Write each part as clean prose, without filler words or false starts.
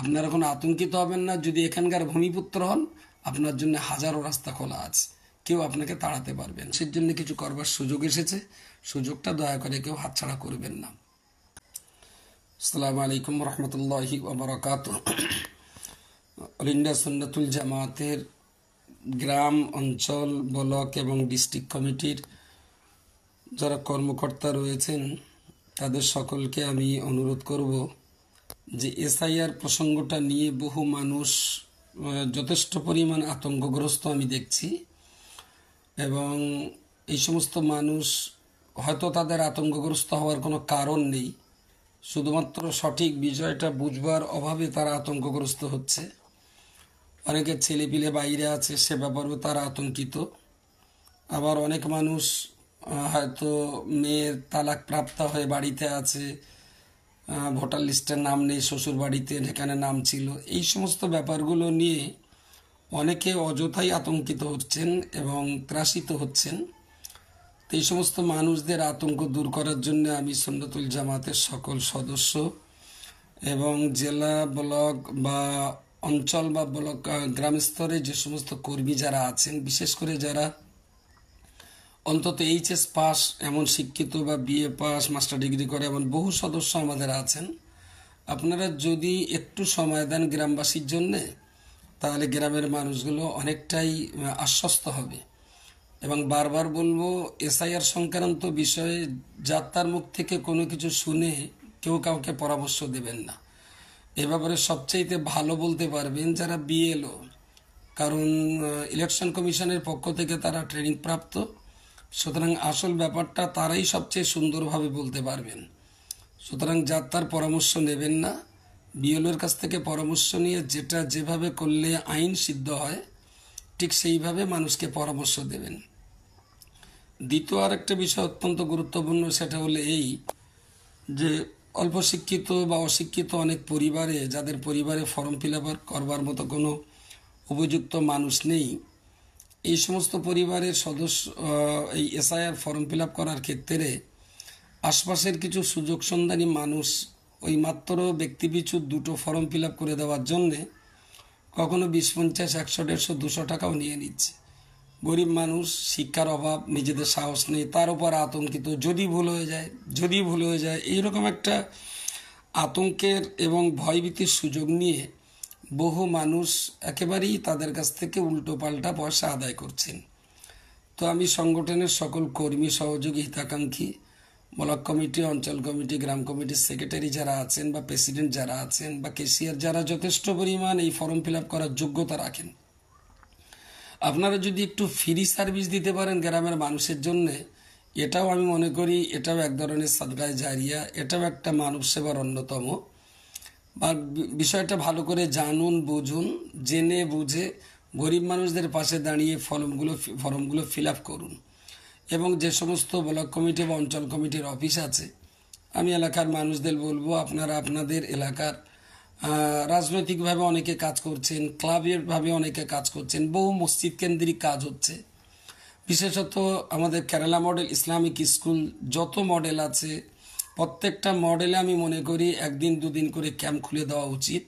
আপনারা কোনো আতঙ্কিত হবেন না। যদি এখানকার ভূমিপুত্র হন, আপনার জন্য হাজারো রাস্তা খোলা আছে, কেউ আপনাকে তাড়াতে পারবেন। সেই জন্য কিছু করবার সুযোগ এসেছে, সুযোগটা দয়া করে কেউ হাতছাড়া করবেন না। আসসালামু আলাইকুম রহমতুল্লাহি ওয়া বারাকাতুহু। অল ইন্ডিয়া সুন্নাতুল জামাতের গ্রাম, অঞ্চল, ব্লক এবং ডিস্ট্রিক্ট কমিটির যারা কর্মকর্তা রয়েছেন তাদের সকলকে আমি অনুরোধ করব যে এসআইআর প্রসঙ্গটা নিয়ে বহু মানুষ যথেষ্ট পরিমাণ আতঙ্কগ্রস্ত আমি দেখছি, এবং এই সমস্ত মানুষ হয়তো তাদের আতঙ্কগ্রস্ত হওয়ার কোনো কারণ নেই, শুধুমাত্র সঠিক বিষয়টা বুঝবার অভাবে তারা আতঙ্কগ্রস্ত হচ্ছে। অনেকের ছেলেপিলে বাইরে আছে, সে ব্যাপারেও তারা আতঙ্কিত। আবার অনেক মানুষ হয়তো মেয়ের তালাক প্রাপ্ত হয়ে বাড়িতে আছে, ভোটার লিস্টের নাম নেই, শ্বশুর বাড়িতে এখানে নাম ছিল। এই সমস্ত ব্যাপারগুলো নিয়ে অনেকে অযথাই আতঙ্কিত হচ্ছেন এবং ত্রাসিত হচ্ছেন। তো এই সমস্ত মানুষদের আতঙ্ক দূর করার জন্য আমি সুন্নাতুল জামাতের সকল সদস্য এবং জেলা, ব্লক বা অঞ্চল বা ব্লক, গ্রাম স্তরে যে সমস্ত কর্মী যারা আছেন, বিশেষ করে যারা অন্তত এইচএস পাস এমন শিক্ষিত বা বিএ পাস, মাস্টার ডিগ্রি করে এমন বহু সদস্য আমাদের আছেন, আপনারা যদি একটু সময় দেন গ্রামবাসীর জন্যে, তাহলে গ্রামের মানুষগুলো অনেকটাই আশ্বস্ত হবে। এবং বারবার বলবো, এসআইআর সংক্রান্ত বিষয়ে যাত্রার মুখ থেকে কোনো কিছু শুনে কেউ কাউকে পরামর্শ দেবেন না। এ ব্যাপারে সবচাইতে ভালো বলতে পারবেন যারা বিএলও, কারণ ইলেকশন কমিশনের পক্ষ থেকে তারা ট্রেনিং প্রাপ্ত, সুতরাং আসল ব্যাপারটা তারাই সবচেয়ে সুন্দরভাবে বলতে পারবেন। সুতরাং যাত্রার পরামর্শ নেবেন না, বিএলওর কাছ থেকে পরামর্শ নিয়ে যেটা যেভাবে করলে আইন সিদ্ধ হয় ঠিক সেইভাবে মানুষকে পরামর্শ দেবেন। দ্বিতীয় আরেকটা বিষয় অত্যন্ত গুরুত্বপূর্ণ, সেটা হলো এই যে অল্প শিক্ষিত বা অশিক্ষিত অনেক পরিবারে, যাদের পরিবারে ফর্ম ফিল আপ করবার মতো কোনো উপযুক্ত মানুষ নেই, এই সমস্ত পরিবারের সদস্য এই এসআইআর ফর্ম ফিল আপ করার ক্ষেত্রে আশপাশের কিছু সুযোগ সন্ধানী মানুষ ওই মাত্র ব্যক্তিপিছু 2টো ফর্ম ফিল আপ করে দেওয়ার জন্যে কখনো 20, 50, 100, 150, 200 টাকাও নিয়ে নিচ্ছে। গরিব মানুষ, শিক্ষার অভাব, নিজেদের সাহস নেই, তার উপর আতঙ্কিত, যদি ভুল হয়ে যায় এইরকম একটা আতঙ্কের এবং ভয়ভীতির সুযোগ নিয়ে বহু মানুষ একেবারেই তাদের কাছ থেকে উল্টো পাল্টা পয়সা আদায় করছেন। তো আমি সংগঠনের সকল কর্মী, সহযোগী, হিতাকাঙ্ক্ষী, ব্লক কমিটি, অঞ্চল কমিটি, গ্রাম কমিটির সেক্রেটারি যারা আছেন বা প্রেসিডেন্ট যারা আছেন বা কেশিয়ার যারা যথেষ্ট পরিমাণ এই ফর্ম ফিল আপ করার যোগ্যতা রাখেন, আপনারা যদি একটু ফ্রি সার্ভিস দিতে পারেন গ্রামের মানুষের জন্য, এটাও আমি মনে করি এটাও এক ধরনের সাদগায়ে জারিয়া, এটাও একটা মানব সেবার অন্যতম। বা বিষয়টা ভালো করে জানুন, বুঝুন, জেনে বুঝে গরিব মানুষদের পাশে দাঁড়িয়ে ফর্মগুলো ফিল আপ করুন। এবং যে সমস্ত ব্লক কমিটি বা অঞ্চল কমিটির অফিস আছে, আমি এলাকার মানুষদের বলবো, আপনারা আপনাদের এলাকার রাজনৈতিকভাবে অনেকে কাজ করছেন, ক্লাবেরভাবে অনেকে কাজ করছেন, বহু মসজিদ কেন্দ্রিক কাজ হচ্ছে। বিশেষত আমাদের কেরালা মডেল ইসলামিক স্কুল যত মডেল আছে, প্রত্যেকটা মডেলে আমি মনে করি 1 দিন 2 দিন করে ক্যাম্প খুলে দেওয়া উচিত।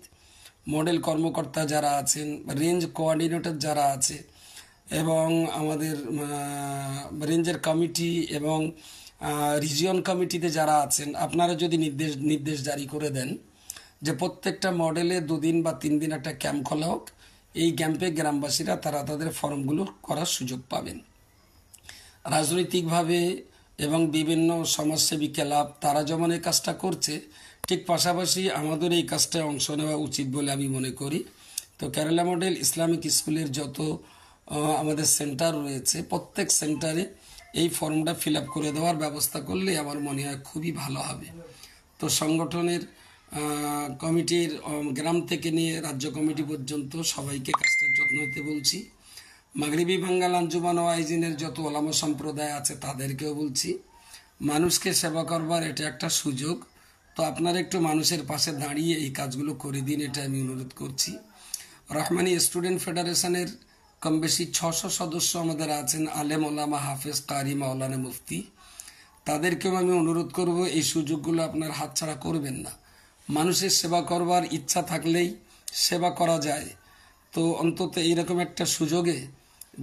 মডেল কর্মকর্তা যারা আছেন, রেঞ্জ কোঅর্ডিনেটর যারা আছে, এবং আমাদের রেঞ্জের কমিটি এবং রিজিয়ন কমিটিতে যারা আছেন, আপনারা যদি নির্দেশ জারি করে দেন যে প্রত্যেকটা মডেলে 2 দিন বা 3 দিন একটা ক্যাম্প খোলা হোক, এই ক্যাম্পে গ্রামবাসীরা তারা তাদের ফর্মগুলো করার সুযোগ পাবেন। রাজনৈতিকভাবে এবং বিভিন্ন সমাজসেবী ক্লাব তারা যেমন এই কাজটা করছে, ঠিক পাশাপাশি আমাদের এই কাজটায় অংশ নেওয়া উচিত বলে আমি মনে করি। তো কেরালা মডেল ইসলামিক স্কুলের যত আমাদের সেন্টার রয়েছে, প্রত্যেক সেন্টারে এই ফর্মটা ফিল আপ করে দেওয়ার ব্যবস্থা করলে আমার মনে হয় খুবই ভালো হবে। তো সংগঠনের কমিটির গ্রাম থেকে নিয়ে রাজ্য কমিটি পর্যন্ত সবাইকে কাজটার যত্ন নিতে বলছি। মাগরিবি বাঙ্গাল আঞ্জুমান ওয়াইজিনের যত ওলামা সম্প্রদায় আছে তাদেরকেও বলছি, মানুষকে সেবা করবার এটা একটা সুযোগ, তো আপনারা একটু মানুষের পাশে দাঁড়িয়ে এই কাজগুলো করে দিন, এটা আমি অনুরোধ করছি। রহমানি স্টুডেন্ট ফেডারেশনের কম বেশি 600 সদস্য আমাদের আছেন, আলেম, ওলামা, হাফেজ, কারি, মাওলানা, মুফতি, তাদেরকেও আমি অনুরোধ করব এই সুযোগগুলো আপনার হাতছাড়া করবেন না। মানুষের সেবা করবার ইচ্ছা থাকলেই সেবা করা যায়। তো অন্তত এইরকম একটা সুযোগে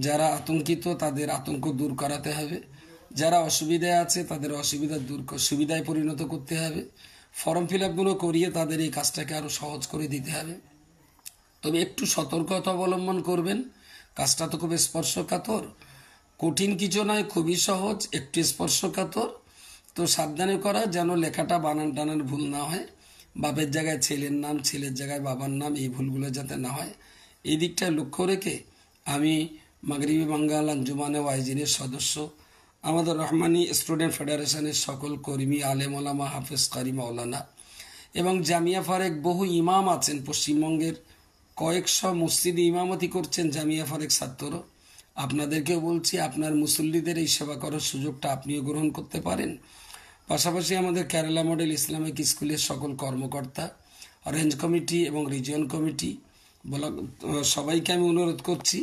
যারা আতঙ্কিত তাদের আতঙ্ক দূর করাতে হবে, যারা অসুবিধায় আছে তাদের অসুবিধা সুবিধায় পরিণত করতে হবে, ফর্ম ফিল আপগুলো করিয়ে তাদের এই কাজটাকে আরও সহজ করে দিতে হবে। তবে একটু সতর্কতা অবলম্বন করবেন, কাজটা তো খুব স্পর্শকাতর, কঠিন কিছু নয়, খুবই সহজ, একটু স্পর্শকাতর। তো সাবধানে করা, যেন লেখাটা বানান টানান ভুল না হয়, বাপের জায়গায় ছেলের নাম, ছেলের জায়গায় বাবার নাম, এই ভুলগুলো যাতে না হয় এই দিকটায় লক্ষ্য রেখে আমি মাগরিবি বাঙ্গাল আঞ্জুমানে ওয়াইজিনের সদস্য, আমাদের রহমানি স্টুডেন্ট ফেডারেশনের সকল কর্মী, আলেম ওলামা, হাফেজ কারি মাওলানা এবং জামিয়া ফারেক বহু ইমাম আছেন পশ্চিমবঙ্গের, কয়েকশো মসজিদে ইমামতি করছেন জামিয়া ফারেক ছাত্ররা, আপনাদেরকেও বলছি আপনার মুসল্লিদের এই সেবা করার সুযোগটা আপনিও গ্রহণ করতে পারেন। পাশাপাশি আমাদের কেরালা মডেল ইসলামিক স্কুলের সকল কর্মকর্তা, রেঞ্জ কমিটি এবং রিজিয়ন কমিটি সবাইকে আমি অনুরোধ করছি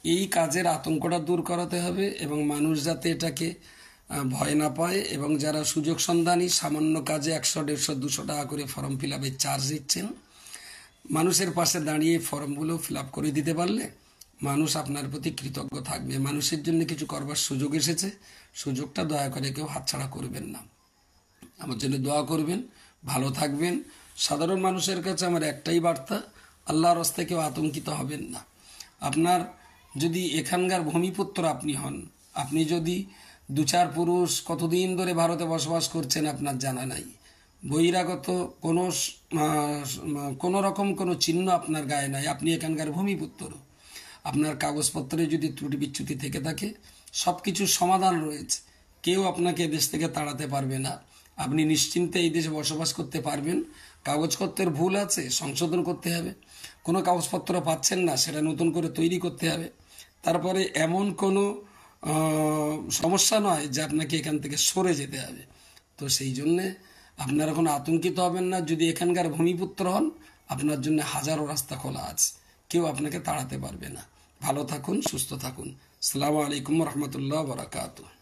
এই কাজের আতঙ্কটা দূর করাতে হবে এবং মানুষ যাতে এটাকে ভয় না পায়, এবং যারা সুযোগ সন্ধানী সামান্য কাজে 100, 150, 200 টাকা করে ফর্ম ফিল আপের চার্জ দিচ্ছেন, মানুষের পাশে দাঁড়িয়ে ফর্মগুলো ফিল আপ করে দিতে পারলে মানুষ আপনার প্রতি কৃতজ্ঞ থাকবে। মানুষের জন্য কিছু করবার সুযোগ এসেছে, সুযোগটা দয়া করে কেউ হাতছাড়া করবেন না। আমার জন্য দোয়া করবেন, ভালো থাকবেন। সাধারণ মানুষের কাছে আমার একটাই বার্তা, আল্লাহর রাস্তায় কেউ আতঙ্কিত হবেন না। আপনার যদি এখানকার ভূমিপুত্র আপনি হন, আপনি যদি 2-4 পুরুষ কতদিন ধরে ভারতে বসবাস করছেন আপনার জানা নাই, বহিরাগত কোনো রকম কোনো চিহ্ন আপনার গায়ে নাই, আপনি এখানকার ভূমিপুত্র, আপনার কাগজপত্রে যদি ত্রুটি বিচ্যুতি থেকে থাকে সব কিছুর সমাধান রয়েছে, কেউ আপনাকে দেশ থেকে তাড়াতে পারবে না, আপনি নিশ্চিন্তে এই দেশে বসবাস করতে পারবেন। কাগজপত্রের ভুল আছে, সংশোধন করতে হবে, কোনো কাগজপত্র পাচ্ছেন না, সেটা নতুন করে তৈরি করতে হবে। তারপরে এমন কোনো সমস্যা নয় যে আপনাকে এখান থেকে সরে যেতে হবে। তো সেই জন্যে আপনারা কোনো আতঙ্কিত হবেন না, যদি এখানকার ভূমিপুত্র হন আপনার জন্য হাজারো রাস্তা খোলা আছে, কেউ আপনাকে তাড়াতে পারবে না। ভালো থাকুন, সুস্থ থাকুন। আসসালামু আলাইকুম রহমতুল্লাহ বারাকাতুহু।